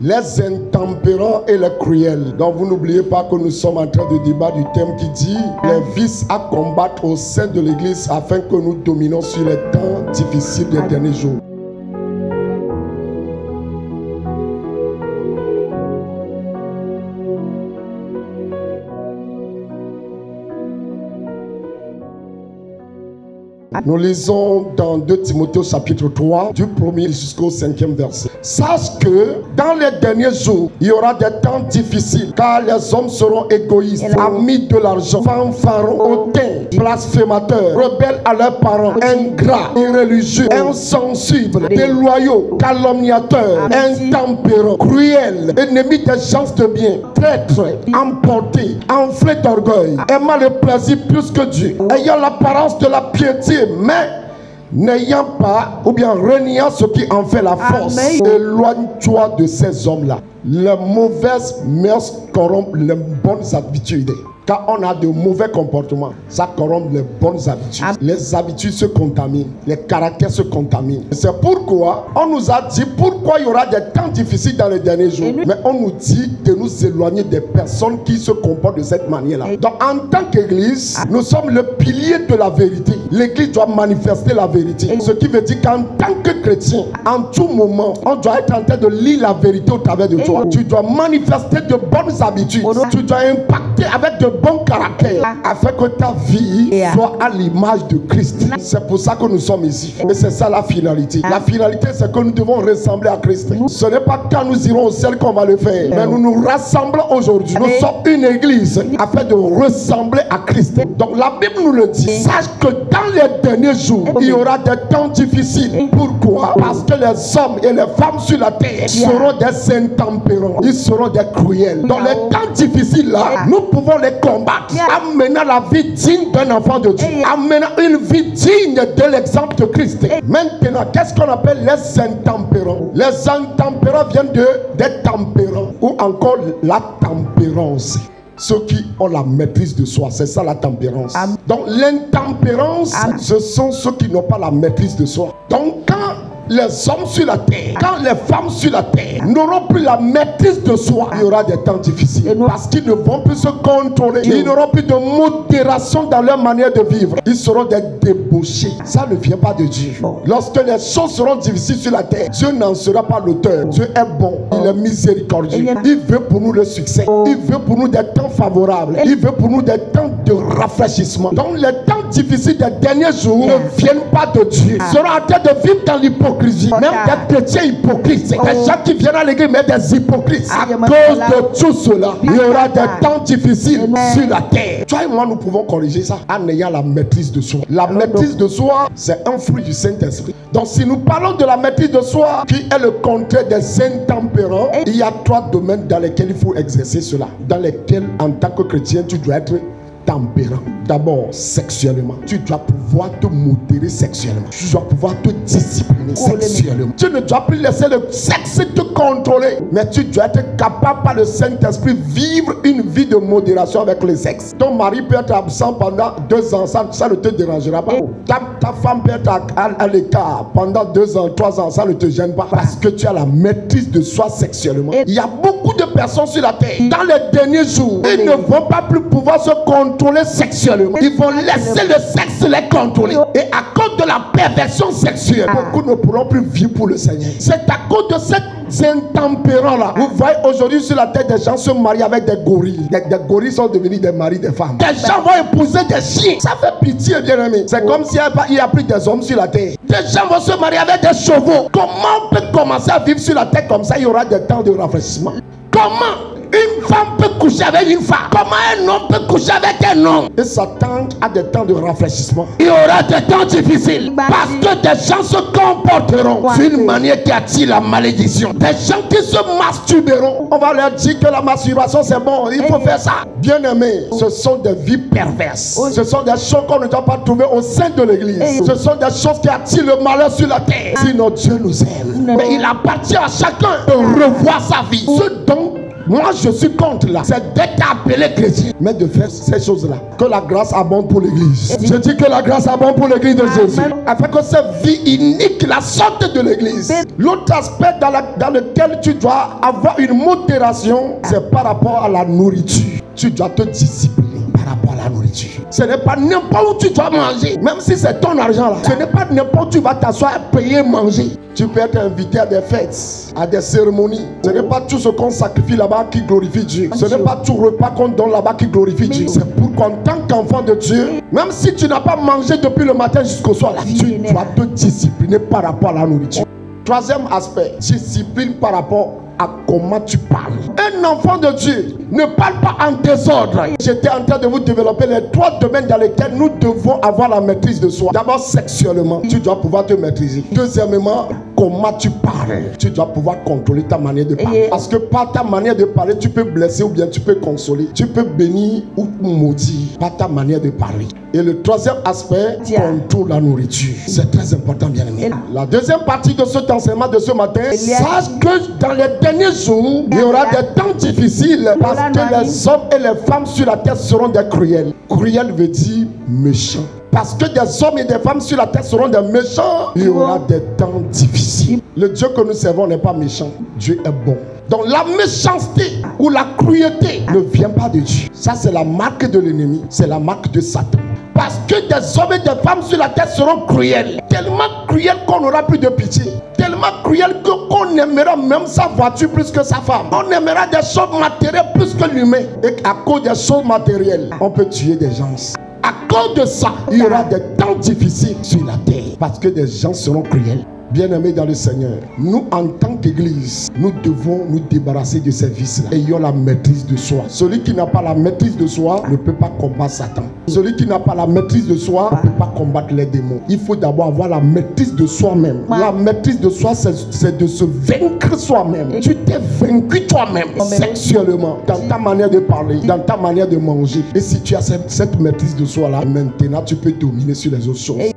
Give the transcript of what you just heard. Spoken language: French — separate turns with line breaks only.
Les intempérants et les cruels. Donc vous n'oubliez pas que nous sommes en train de débattre du thème qui dit les vices à combattre au sein de l'église afin que nous dominions sur les temps difficiles des derniers jours. Nous lisons dans 2 Timothée chapitre 3, du 1er jusqu'au 5e verset. Sache que dans les derniers jours, il y aura des temps difficiles, car les hommes seront égoïstes, amis de l'argent, fanfarons, hautains, blasphémateurs, rebelles à leurs parents, ingrats, irréligieux, insensibles, déloyaux, calomniateurs, intempérants, cruels, ennemis des gens de bien, traîtres, emportés, enflés d'orgueil, aimant le plaisir plus que Dieu, ayant l'apparence de la piété, mais n'ayant pas ou bien reniant ce qui en fait la force. Éloigne-toi de ces hommes-là. Les mauvaises mœurs corrompent les bonnes habitudes. Quand on a de mauvais comportements, ça corrompt les bonnes habitudes. Les habitudes se contaminent, les caractères se contaminent. C'est pourquoi on nous a dit pourquoi il y aura des temps difficiles dans les derniers jours. Mais on nous dit de nous éloigner des personnes qui se comportent de cette manière-là. Donc en tant qu'église, nous sommes le pilier de la vérité. L'église doit manifester la vérité. Ce qui veut dire qu'en tant que chrétien, en tout moment, on doit être en train de lire la vérité au travers de toi. Tu dois manifester de bonnes habitudes. Tu dois impacter avec de bon caractère afin que ta vie soit à l'image de Christ. C'est pour ça que nous sommes ici. Et c'est ça la finalité. La finalité, c'est que nous devons ressembler à Christ. Ce n'est pas quand nous irons au ciel qu'on va le faire. Mais nous nous rassemblons aujourd'hui. Nous sommes une église afin de ressembler à Christ. Donc la Bible nous le dit. Sache que dans les derniers jours, il y aura des temps difficiles. Pourquoi? Parce que les hommes et les femmes sur la terre seront des intempérants. Ils seront des cruels. Dans les temps difficiles là, nous pouvons les combattre, amenant la vie digne d'un enfant de Dieu, amenant une vie digne de l'exemple de Christ. Maintenant, qu'est-ce qu'on appelle les intempérants? Les intempérants viennent des tempérants ou encore la tempérance. Ceux qui ont la maîtrise de soi, c'est ça la tempérance. Donc l'intempérance, ce sont ceux qui n'ont pas la maîtrise de soi. Donc quand les hommes sur la terre, quand les femmes sur la terre n'auront plus la maîtrise de soi, il y aura des temps difficiles. Parce qu'ils ne vont plus se contrôler. Ils n'auront plus de modération dans leur manière de vivre. Ils seront des débauchés. Ça ne vient pas de Dieu. Lorsque les choses seront difficiles sur la terre, Dieu n'en sera pas l'auteur. Dieu est bon. Il est miséricordieux. Il veut pour nous le succès. Il veut pour nous des temps favorables. Il veut pour nous des temps de rafraîchissement. Donc les temps difficiles des derniers jours ne viennent pas de Dieu. Ils seront en train de vivre dans l'hypocrisie. Même des chrétiens hypocrites, des gens qui viennent à l'église mais des hypocrites. À cause de tout cela, il y aura des temps difficiles sur la terre. Toi et moi, nous pouvons corriger ça en ayant la maîtrise de soi. La maîtrise de soi, c'est un fruit du Saint-Esprit. Donc si nous parlons de la maîtrise de soi, qui est le contraire des intempérants, il y a 3 domaines dans lesquels il faut exercer cela. Dans lesquels, en tant que chrétien, tu dois être tempérant. D'abord, sexuellement. Tu dois pouvoir te modérer sexuellement. Tu dois pouvoir te discipliner sexuellement. Tu ne dois plus laisser le sexe te contrôler. Mais tu dois être capable par le Saint-Esprit vivre une vie de modération avec le sexe. Ton mari peut être absent pendant 2 ans. Ça ne te dérangera pas. Ta femme peut être à l'écart pendant 2 ans, 3 ans. Ça ne te gêne pas. Parce que tu as la maîtrise de soi sexuellement. Il y a beaucoup de personnes sur la terre. Dans les derniers jours, ils ne vont pas plus pouvoir se contrôler sexuellement. Ils vont laisser le sexe les contrôler. Et à cause de la perversion sexuelle, beaucoup ne pourront plus vivre pour le Seigneur. C'est à cause de ces intempérants-là. Vous voyez aujourd'hui sur la terre, des gens se marient avec des gorilles. Des gorilles sont devenus des maris des femmes. Des gens vont épouser des chiens. Ça fait pitié, bien aimé. C'est comme s'il n'y a plus des hommes sur la terre. Des gens vont se marier avec des chevaux. Comment on peut commencer à vivre sur la terre comme ça? Il y aura des temps de rafraîchissement. Comment une femme peut coucher avec une femme? Comment un homme peut coucher avec un homme? Et Satan a des temps de rafraîchissement. Il y aura des temps difficiles. Parce que des gens se comporteront d'une manière qui attire la malédiction. Des gens qui se masturberont. On va leur dire que la masturbation c'est bon. Il faut faire ça. Bien aimé, ce sont des vies perverses. Ce sont des choses qu'on ne doit pas trouver au sein de l'église. Ce sont des choses qui attirent le malheur sur la terre. Sinon Dieu nous aime. Mais il appartient à chacun de revoir sa vie. Ce dont Moi, je suis contre là. C'est d'être appelé chrétien, mais de faire ces choses-là. Que la grâce abonde pour l'église. Je dis que la grâce abonde pour l'église de Jésus. Afin que cette vie inique la sorte de l'église. L'autre aspect dans lequel tu dois avoir une modération, c'est par rapport à la nourriture. Tu dois te discipliner par rapport à la nourriture. Ce n'est pas n'importe où tu dois manger. Même si c'est ton argent là. Ce n'est pas n'importe où tu vas t'asseoir et payer manger. Tu peux être invité à des fêtes, à des cérémonies. Ce n'est pas tout ce qu'on sacrifie là-bas qui glorifie Dieu. Ce n'est pas tout repas qu'on donne là-bas qui glorifie Dieu. C'est pour qu'en tant qu'enfant de Dieu, même si tu n'as pas mangé depuis le matin jusqu'au soir, là, tu dois te discipliner par rapport à la nourriture. Troisième aspect, discipline par rapport à comment tu parles. Un enfant de Dieu ne parle pas en désordre. J'étais en train de vous développer les 3 domaines dans lesquels nous devons avoir la maîtrise de soi. D'abord, sexuellement, tu dois pouvoir te maîtriser. Deuxièmement, comment tu parles. Tu dois pouvoir contrôler ta manière de parler. Parce que par ta manière de parler, tu peux blesser ou bien tu peux consoler. Tu peux bénir ou maudire par ta manière de parler. Et le troisième aspect, contrôle la nourriture. C'est très important, bien aimé. La deuxième partie de cet enseignement de ce matin, sache que dans les derniers jours, il y aura des temps difficiles parce que les hommes et les femmes sur la terre seront des cruels. Cruel veut dire méchant. Parce que des hommes et des femmes sur la terre seront des méchants, il y aura des temps difficiles. Le Dieu que nous servons n'est pas méchant. Dieu est bon. Donc la méchanceté ou la cruauté ne vient pas de Dieu. Ça, c'est la marque de l'ennemi. C'est la marque de Satan. Parce que des hommes et des femmes sur la terre seront cruels. Tellement cruels qu'on n'aura plus de pitié. Tellement cruels qu'on aimera même sa voiture plus que sa femme. On aimera des choses matérielles plus que l'humain. Et à cause des choses matérielles, on peut tuer des gens. À cause de ça, il y aura des temps difficiles sur la terre. Parce que des gens seront cruels. Bien-aimés dans le Seigneur, nous en tant qu'Église, nous devons nous débarrasser de ces vices-là. Ayons la maîtrise de soi. Celui qui n'a pas la maîtrise de soi ne peut pas combattre Satan. Celui qui n'a pas la maîtrise de soi ne peut pas combattre les démons. Il faut d'abord avoir la maîtrise de soi-même. La maîtrise de soi, c'est de se vaincre soi-même. Tu t'es vaincu toi-même sexuellement, dans ta manière de parler, dans ta manière de manger. Et si tu as cette maîtrise de soi-là, maintenant tu peux dominer sur les autres choses.